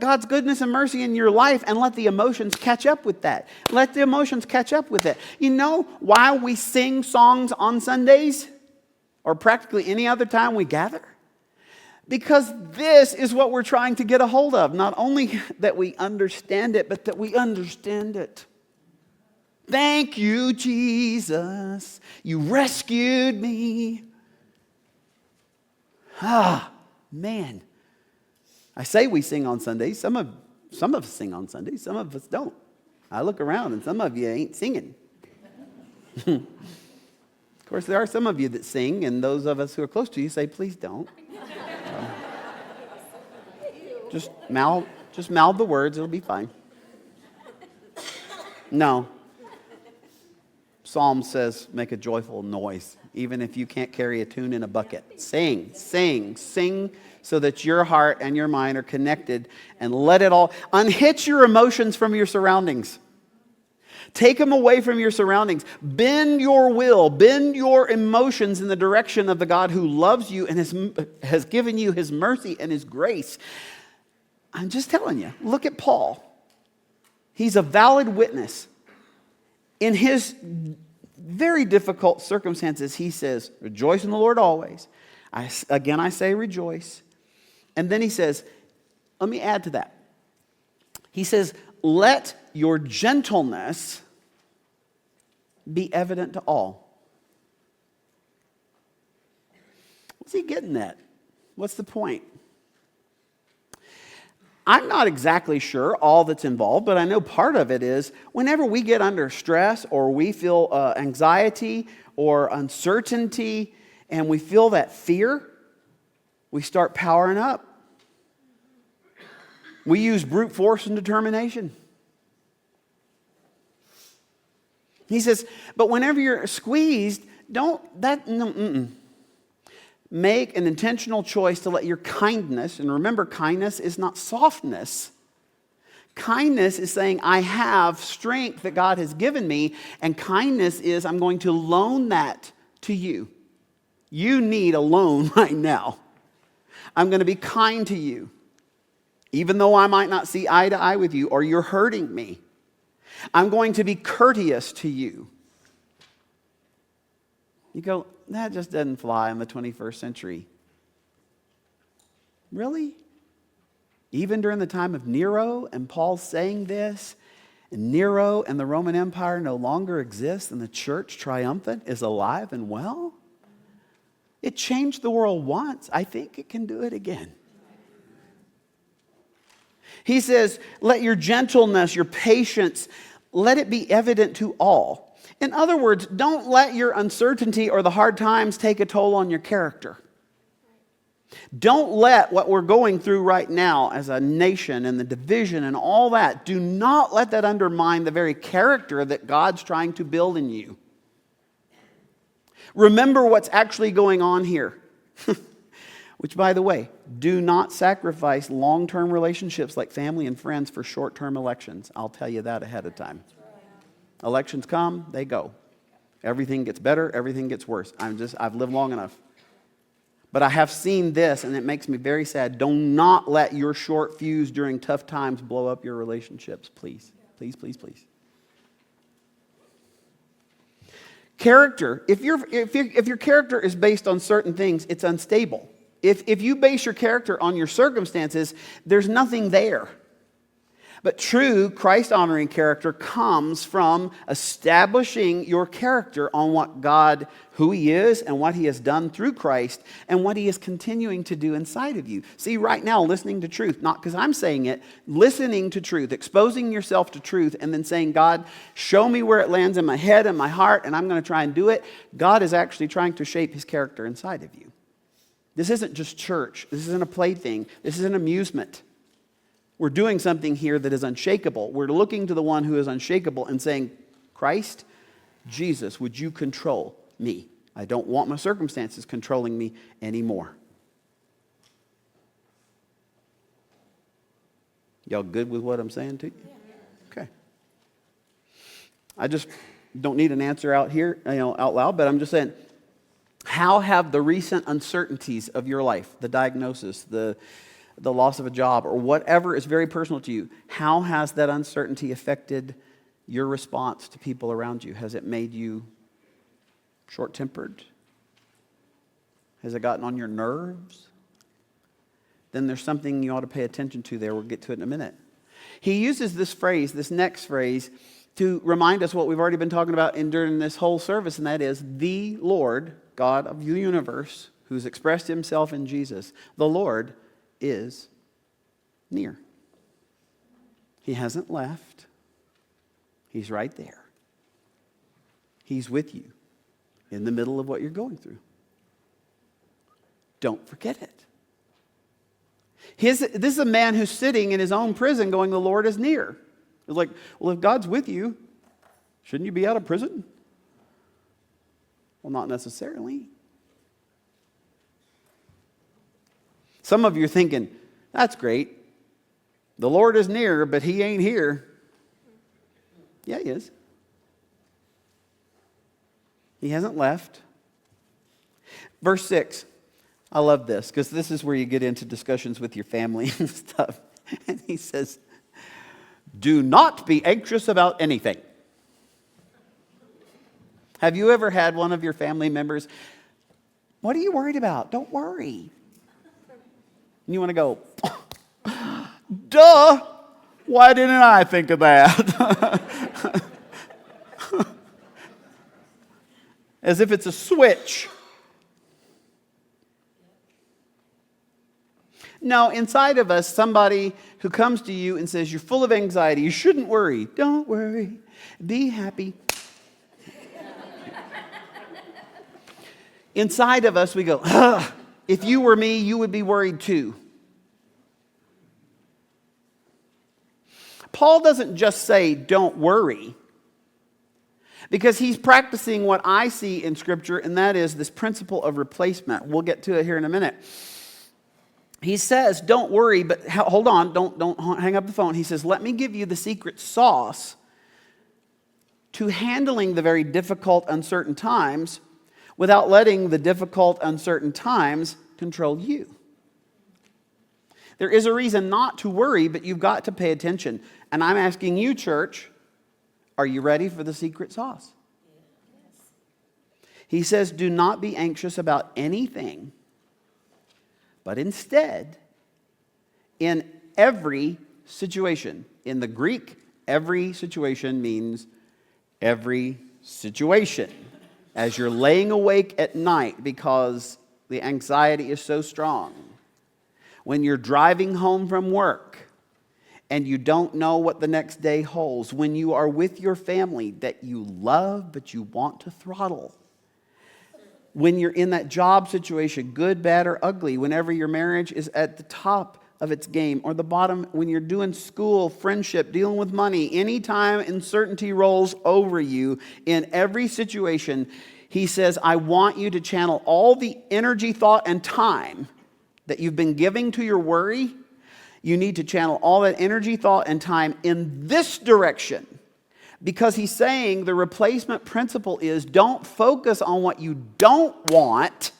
God's goodness and mercy in your life, and let the emotions catch up with that. Let the emotions catch up with it. You know why we sing songs on Sundays, or practically any other time we gather? Because this is what we're trying to get a hold of. Not only that we understand it, but that we understand it. Thank you, Jesus. You rescued me. Man. I say we sing on Sundays. Some of us sing on Sundays. Some of us don't. I look around and some of you ain't singing. Of course, there are some of you that sing, and those of us who are close to you say, please don't. Just mouth the words. It'll be fine. No. Psalm says, make a joyful noise, even if you can't carry a tune in a bucket. Sing so that your heart and your mind are connected, and let it all unhitch your emotions from your surroundings. Take them away from your surroundings. Bend your will, bend your emotions in the direction of the God who loves you and has given you his mercy and his grace. I'm just telling you, look at Paul. He's a valid witness. In his very difficult circumstances, he says, rejoice in the Lord always. Again, I say rejoice. And then he says, let me add to that. He says, let your gentleness be evident to all. What's he getting at? What's the point? I'm not exactly sure all that's involved, but I know part of it is whenever we get under stress or we feel anxiety or uncertainty and we feel that fear, we start powering up. We use brute force and determination. He says, but whenever you're squeezed, make an intentional choice to let your kindness, and remember, kindness is not softness. Kindness is saying, I have strength that God has given me, and kindness is, I'm going to loan that to you. You need a loan right now. I'm going to be kind to you, even though I might not see eye to eye with you, or you're hurting me. I'm going to be courteous to you. You go, that just doesn't fly in the 21st century. Really? Even during the time of Nero, and Paul's saying this, and Nero and the Roman Empire no longer exists, and the church triumphant is alive and well? It changed the world once. I think it can do it again. He says, let your gentleness, your patience, let it be evident to all. In other words, don't let your uncertainty or the hard times take a toll on your character. Don't let what we're going through right now as a nation and the division and all that, do not let that undermine the very character that God's trying to build in you. Remember what's actually going on here. Which, by the way, do not sacrifice long-term relationships like family and friends for short-term elections. I'll tell you that ahead of time. Elections come, they go. Everything gets better, everything gets worse. I've lived long enough. But I have seen this, and it makes me very sad. Do not let your short fuse during tough times blow up your relationships, please. Please, please, please. Character. If your character is based on certain things, it's unstable. If you base your character on your circumstances, there's nothing there. But true Christ-honoring character comes from establishing your character on what God, who He is, and what He has done through Christ, and what He is continuing to do inside of you. See, right now, listening to truth, not because I'm saying it, listening to truth, exposing yourself to truth, and then saying, God, show me where it lands in my head and my heart, and I'm going to try and do it. God is actually trying to shape His character inside of you. This isn't just church. This isn't a plaything. This is an amusement. We're doing something here that is unshakable. We're looking to the one who is unshakable and saying, Christ, Jesus, would you control me? I don't want my circumstances controlling me anymore. Y'all good with what I'm saying to you? Okay. I just don't need an answer out here, out loud, but I'm just saying, how have the recent uncertainties of your life, the diagnosis, the loss of a job, or whatever is very personal to you, how has that uncertainty affected your response to people around you? Has it made you short-tempered? Has it gotten on your nerves? Then there's something you ought to pay attention to there. We'll get to it in a minute. He uses this phrase, this next phrase, to remind us what we've already been talking about during this whole service, and that is the Lord, God of the universe, who's expressed Himself in Jesus. The Lord is near. He hasn't left. He's right there. He's with you in the middle of what you're going through. Don't forget it. This is a man who's sitting in his own prison going, the Lord is near. It's like, well, if God's with you, shouldn't you be out of prison? Well, not necessarily. Some of you are thinking, that's great. The Lord is near, but He ain't here. Yeah, He is. He hasn't left. Verse 6. I love this because this is where you get into discussions with your family and stuff. And he says, do not be anxious about anything. Have you ever had one of your family members, what are you worried about? Don't worry. And you want to go, duh, why didn't I think of that? As if it's a switch. No, inside of us, somebody who comes to you and says, you're full of anxiety, you shouldn't worry. Don't worry, be happy. Inside of us, we go, ugh, if you were me, you would be worried too. Paul doesn't just say, don't worry, because he's practicing what I see in Scripture, and that is this principle of replacement. We'll get to it here in a minute. He says, don't worry, but hold on, don't hang up the phone. He says, let me give you the secret sauce to handling the very difficult, uncertain times without letting the difficult, uncertain times control you. There is a reason not to worry, but you've got to pay attention. And I'm asking you, church, are you ready for the secret sauce? Yes. He says, do not be anxious about anything, but instead, in every situation. In the Greek, every situation means every situation. As you're laying awake at night because the anxiety is so strong. When you're driving home from work and you don't know what the next day holds. When you are with your family that you love but you want to throttle. When you're in that job situation, good, bad, or ugly, whenever your marriage is at the top of its game or the bottom, when you're doing school, friendship, dealing with money, anytime uncertainty rolls over you, in every situation, he says, I want you to channel all the energy, thought, and time that you've been giving to your worry. You need to channel all that energy, thought, and time in this direction. Because he's saying the replacement principle is don't focus on what you don't want.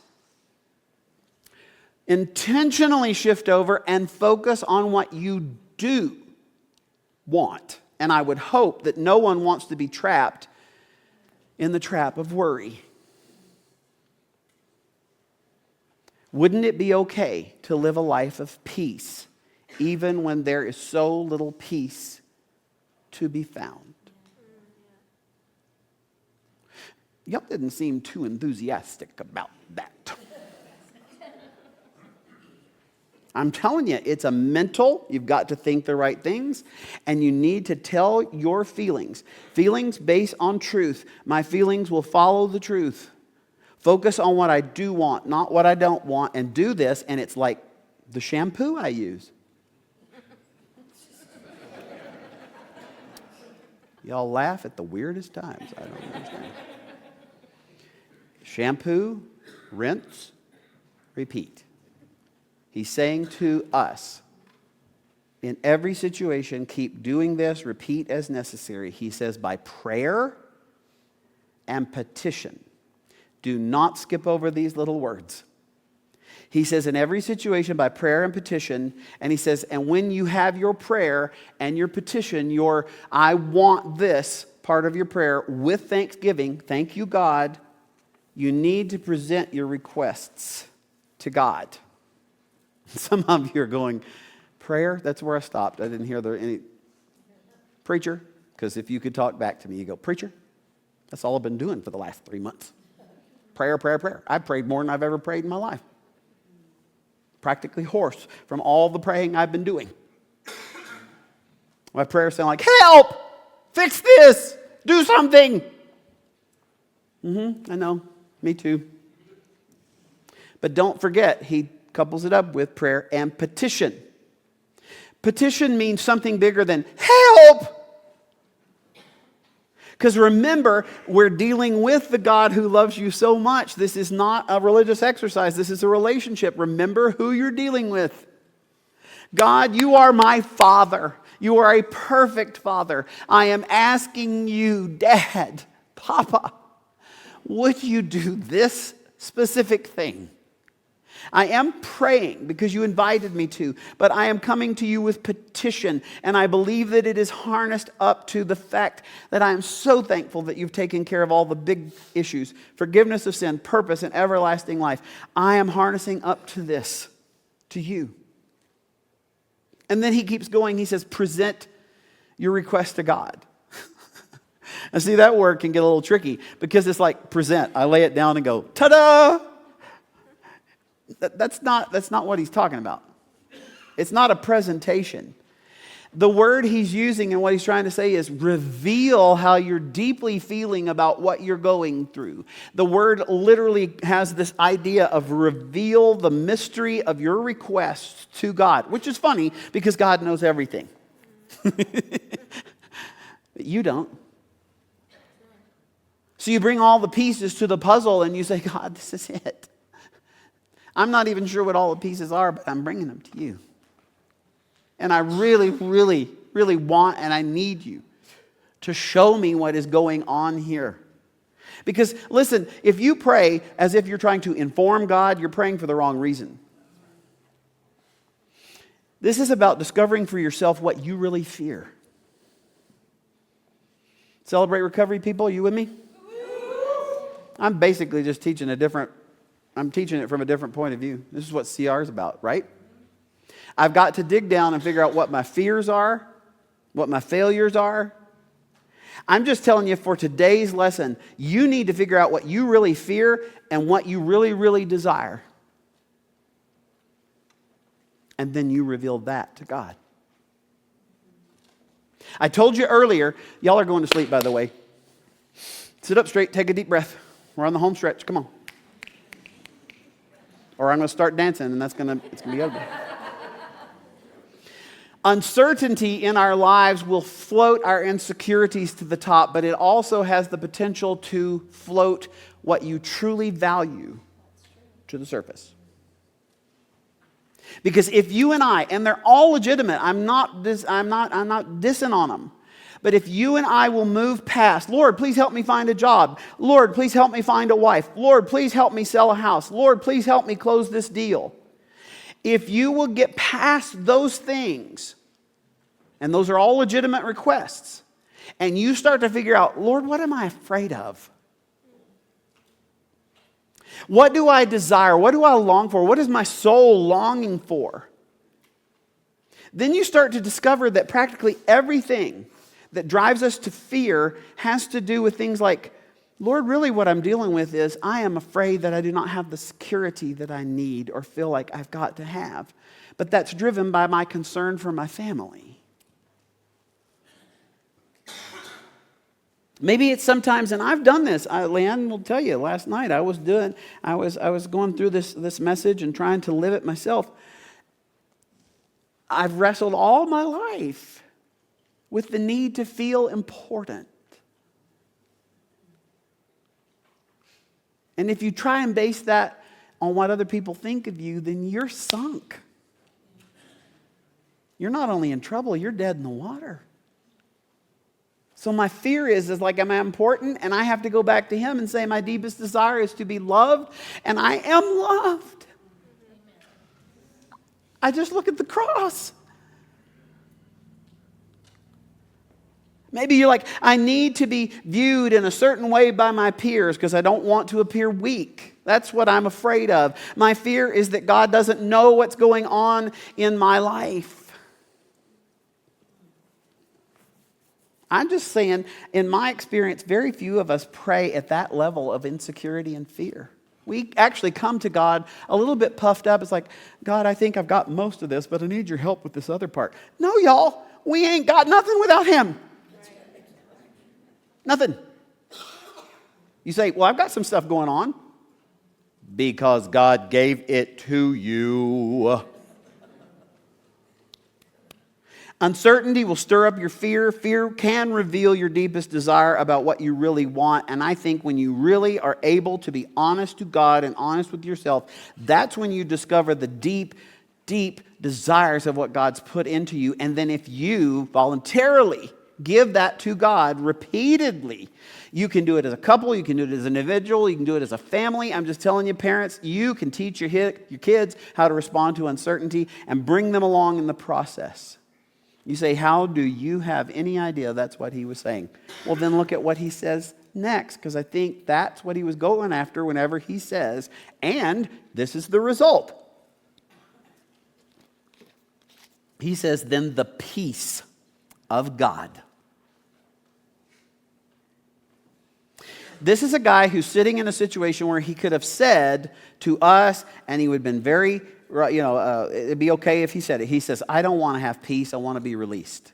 Intentionally shift over and focus on what you do want. And I would hope that no one wants to be trapped in the trap of worry. Wouldn't it be okay to live a life of peace, even when there is so little peace to be found? Y'all didn't seem too enthusiastic about that. I'm telling you, it's a mental, you've got to think the right things, and you need to tell your feelings. Feelings based on truth. My feelings will follow the truth. Focus on what I do want, not what I don't want, and do this, and it's like the shampoo I use. Y'all laugh at the weirdest times. I don't understand. Shampoo, rinse, repeat. He's saying to us, in every situation, keep doing this, repeat as necessary. He says, by prayer and petition. Do not skip over these little words. He says, in every situation, by prayer and petition. And he says, and when you have your prayer and your petition, your I want this part of your prayer with thanksgiving, thank you, God, you need to present your requests to God. Some of you are going, prayer? That's where I stopped. I didn't hear there any. Preacher? Because if you could talk back to me, you go, preacher? That's all I've been doing for the last 3 months. Prayer, prayer, prayer. I've prayed more than I've ever prayed in my life. Practically hoarse from all the praying I've been doing. My prayers sound like, help! Fix this! Do something! I know. Me too. But don't forget, he couples it up with prayer and petition. Petition means something bigger than help. Because remember, we're dealing with the God who loves you so much. This is not a religious exercise. This is a relationship. Remember who you're dealing with. God, you are my Father. You are a perfect Father. I am asking you, Dad, Papa, would you do this specific thing? I am praying because you invited me to, but I am coming to you with petition, and I believe that it is harnessed up to the fact that I am so thankful that you've taken care of all the big issues, forgiveness of sin, purpose, and everlasting life. I am harnessing up to this, to you. And then he keeps going. He says, present your request to God. And see, that word can get a little tricky because it's like present. I lay it down and go, ta-da! That's not what he's talking about. It's not a presentation. The word he's using and what he's trying to say is reveal how you're deeply feeling about what you're going through. The word literally has this idea of reveal the mystery of your request to God, which is funny because God knows everything. But you don't. So you bring all the pieces to the puzzle and you say, God, this is it. I'm not even sure what all the pieces are, but I'm bringing them to you. And I really, really, really want and I need you to show me what is going on here. Because listen, if you pray as if you're trying to inform God, you're praying for the wrong reason. This is about discovering for yourself what you really fear. Celebrate recovery, people. Are you with me? I'm basically just teaching I'm teaching it from a different point of view. This is what CR is about, right? I've got to dig down and figure out what my fears are, what my failures are. I'm just telling you for today's lesson, you need to figure out what you really fear and what you really, really desire. And then you reveal that to God. I told you earlier, y'all are going to sleep, by the way. Sit up straight, take a deep breath. We're on the home stretch. Come on. Or I'm going to start dancing, and it's going to be ugly. Uncertainty in our lives will float our insecurities to the top, but it also has the potential to float what you truly value to the surface. Because if you and I, and they're all legitimate, I'm not dissing on them. But if you and I will move past, Lord, please help me find a job. Lord, please help me find a wife. Lord, please help me sell a house. Lord, please help me close this deal. If you will get past those things, and those are all legitimate requests, and you start to figure out, Lord, what am I afraid of? What do I desire? What do I long for? What is my soul longing for? Then you start to discover that practically everything that drives us to fear has to do with things like, Lord, really what I'm dealing with is I am afraid that I do not have the security that I need or feel like I've got to have. But that's driven by my concern for my family. Maybe it's sometimes, and I've done this. Leanne will tell you, last night I was going through this message and trying to live it myself. I've wrestled all my life with the need to feel important. And if you try and base that on what other people think of you, then you're sunk. You're not only in trouble, you're dead in the water. So my fear is like, am I important? And I have to go back to him and say, my deepest desire is to be loved, and I am loved. I just look at the cross. Maybe you're like, I need to be viewed in a certain way by my peers because I don't want to appear weak. That's what I'm afraid of. My fear is that God doesn't know what's going on in my life. I'm just saying, in my experience, very few of us pray at that level of insecurity and fear. We actually come to God a little bit puffed up. It's like, God, I think I've got most of this, but I need your help with this other part. No, y'all, we ain't got nothing without him. Nothing. You say, well, I've got some stuff going on. Because God gave it to you. Uncertainty will stir up your fear. Fear can reveal your deepest desire about what you really want. And I think when you really are able to be honest to God and honest with yourself, that's when you discover the deep, deep desires of what God's put into you. And then if you voluntarily give that to God repeatedly, you can do it as a couple, you can do it as an individual, you can do it as a family. I'm just telling you, parents, you can teach your kids how to respond to uncertainty and bring them along in the process. You say, how do you have any idea that's what he was saying? Well, then look at what he says next, because I think that's what he was going after whenever he says, and this is the result. He says, then the peace of God. This is a guy who's sitting in a situation where he could have said to us, and he would have been very, it'd be okay if he said it. He says, I don't want to have peace. I want to be released.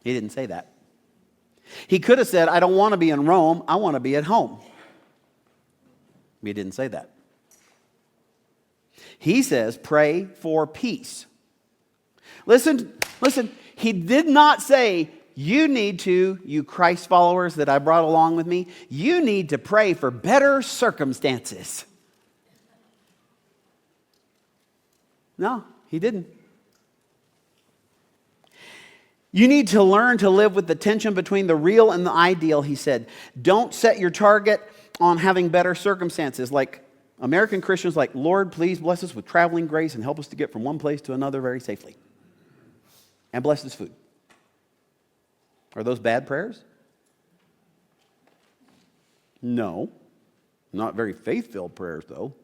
He didn't say that. He could have said, I don't want to be in Rome. I want to be at home. He didn't say that. He says, pray for peace. Listen, he did not say, you Christ followers that I brought along with me, you need to pray for better circumstances. No, he didn't. You need to learn to live with the tension between the real and the ideal, he said. Don't set your target on having better circumstances. Like American Christians, like, Lord, please bless us with traveling grace and help us to get from one place to another very safely. And bless this food. Are those bad prayers? No. Not very faith-filled prayers, though.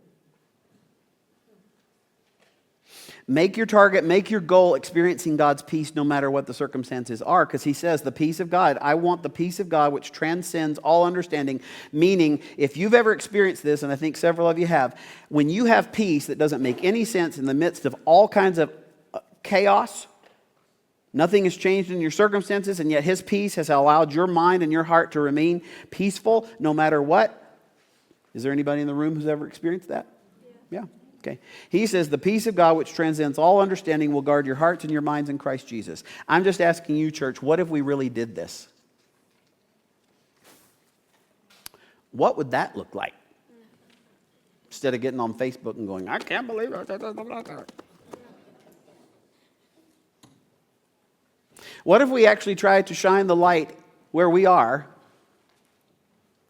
Make your target, make your goal experiencing God's peace no matter what the circumstances are. Because he says, the peace of God, I want the peace of God which transcends all understanding. Meaning, if you've ever experienced this, and I think several of you have, when you have peace that doesn't make any sense in the midst of all kinds of chaos, nothing has changed in your circumstances, and yet his peace has allowed your mind and your heart to remain peaceful no matter what. Is there anybody in the room who's ever experienced that? Yeah. Okay. He says, the peace of God which transcends all understanding will guard your hearts and your minds in Christ Jesus. I'm just asking you, church, what if we really did this? What would that look like? Instead of getting on Facebook and going, I can't believe it. What if we actually tried to shine the light where we are,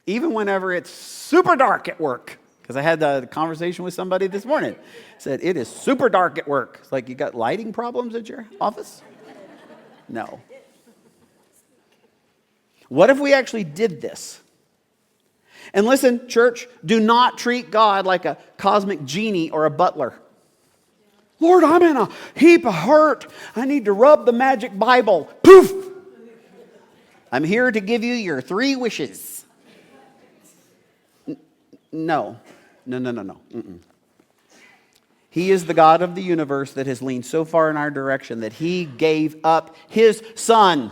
even whenever it's super dark at work? Because I had a conversation with somebody this morning. Said, it is super dark at work. It's like, you got lighting problems at your office? No. What if we actually did this? And listen, church, do not treat God like a cosmic genie or a butler. Lord, I'm in a heap of hurt. I need to rub the magic Bible. Poof! I'm here to give you your 3 wishes. No. Mm-mm. He is the God of the universe that has leaned so far in our direction that he gave up his son.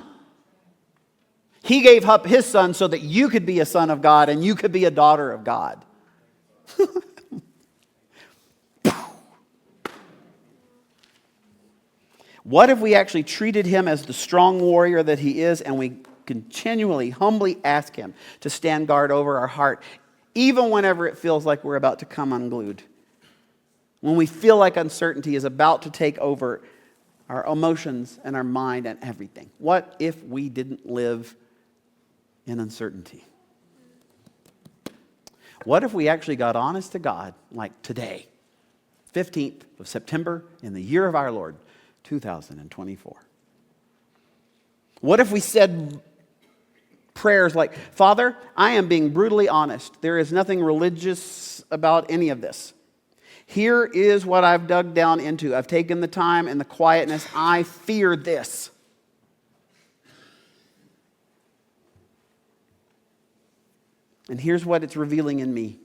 He gave up his son so that you could be a son of God and you could be a daughter of God. What if we actually treated him as the strong warrior that he is, and we continually, humbly ask him to stand guard over our heart, even whenever it feels like we're about to come unglued? When we feel like uncertainty is about to take over our emotions and our mind and everything. What if we didn't live in uncertainty? What if we actually got honest to God, like today, 15th of September, in the year of our Lord, 2024. What if we said prayers like, Father, I am being brutally honest. There is nothing religious about any of this. Here is what I've dug down into. I've taken the time and the quietness. I fear this. And here's what it's revealing in me.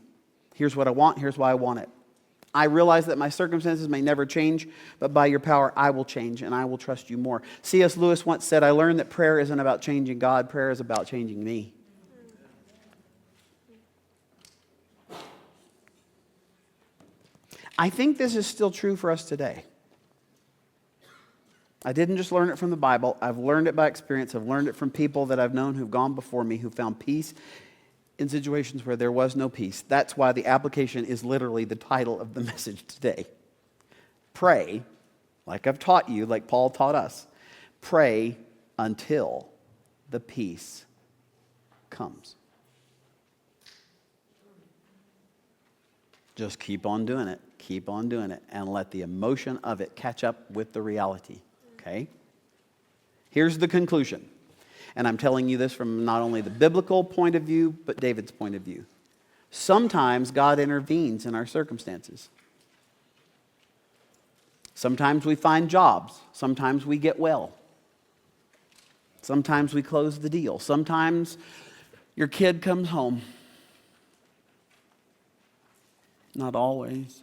Here's what I want. Here's why I want it. I realize that my circumstances may never change, but by your power, I will change, and I will trust you more. C.S. Lewis once said, I learned that prayer isn't about changing God. Prayer is about changing me. I think this is still true for us today. I didn't just learn it from the Bible. I've learned it by experience. I've learned it from people that I've known who've gone before me, who found peace in situations where there was no peace. That's why the application is literally the title of the message today. Pray, like I've taught you, like Paul taught us. Pray until the peace comes. Just keep on doing it. Keep on doing it. And let the emotion of it catch up with the reality. Okay? Here's the conclusion. And I'm telling you this from not only the biblical point of view, but David's point of view. Sometimes God intervenes in our circumstances. Sometimes we find jobs. Sometimes we get well. Sometimes we close the deal. Sometimes your kid comes home. Not always.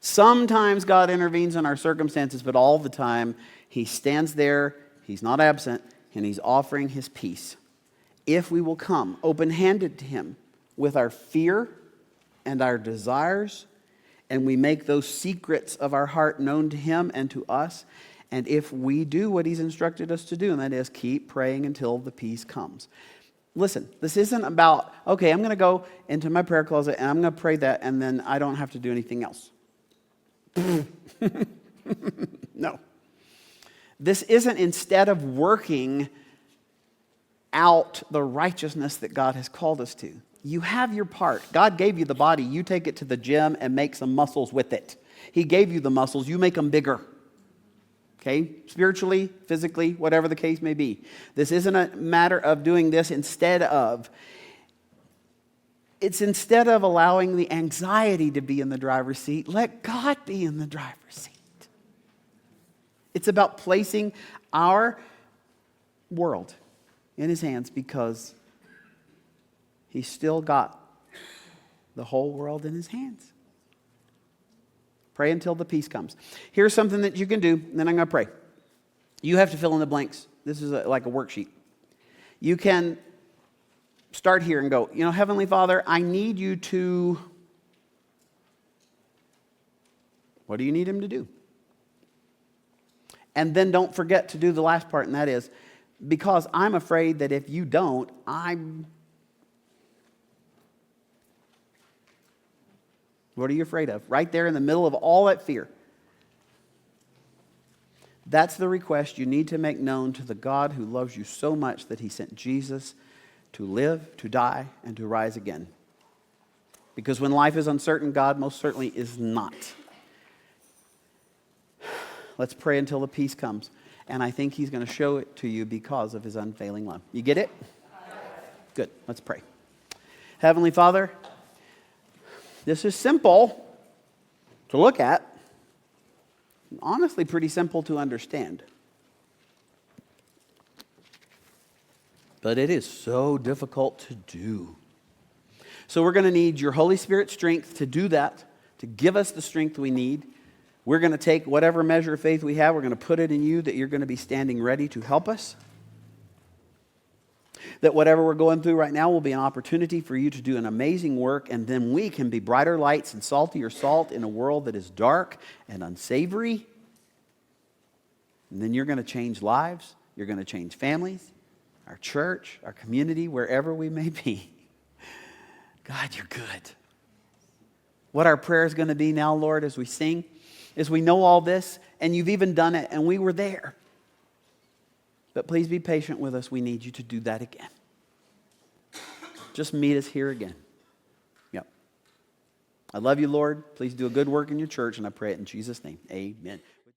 Sometimes God intervenes in our circumstances, but all the time He stands there, He's not absent, and He's offering His peace. If we will come open-handed to Him with our fear and our desires, and we make those secrets of our heart known to Him and to us, and if we do what He's instructed us to do, and that is keep praying until the peace comes. Listen, this isn't about, okay, I'm going to go into my prayer closet and I'm going to pray that, and then I don't have to do anything else. No. This isn't instead of working out the righteousness that God has called us to. You have your part. God gave you the body. You take it to the gym and make some muscles with it. He gave you the muscles. You make them bigger. Okay? Spiritually, physically, whatever the case may be. This isn't a matter of doing this instead of. It's instead of allowing the anxiety to be in the driver's seat, let God be in the driver's seat. It's about placing our world in His hands because He's still got the whole world in His hands. Pray until the peace comes. Here's something that you can do, and then I'm going to pray. You have to fill in the blanks. This is like a worksheet. You can start here and go, Heavenly Father, I need you to... What do you need Him to do? And then don't forget to do the last part, and that is, because I'm afraid that if you don't, What are you afraid of? Right there in the middle of all that fear. That's the request you need to make known to the God who loves you so much that He sent Jesus to live, to die, and to rise again. Because when life is uncertain, God most certainly is not. Let's pray until the peace comes. And I think He's going to show it to you because of His unfailing love. You get it? Good. Let's pray. Heavenly Father, this is simple to look at. Honestly, pretty simple to understand. But it is so difficult to do. So we're going to need your Holy Spirit strength to do that, to give us the strength we need. We're going to take whatever measure of faith we have, we're going to put it in you, that you're going to be standing ready to help us. That whatever we're going through right now will be an opportunity for you to do an amazing work, and then we can be brighter lights and saltier salt in a world that is dark and unsavory. And then you're going to change lives. You're going to change families, our church, our community, wherever we may be. God, you're good. What our prayer is going to be now, Lord, as we sing, is we know all this, and you've even done it, and we were there. But please be patient with us. We need you to do that again. Just meet us here again. Yep. I love you, Lord. Please do a good work in your church, and I pray it in Jesus' name. Amen.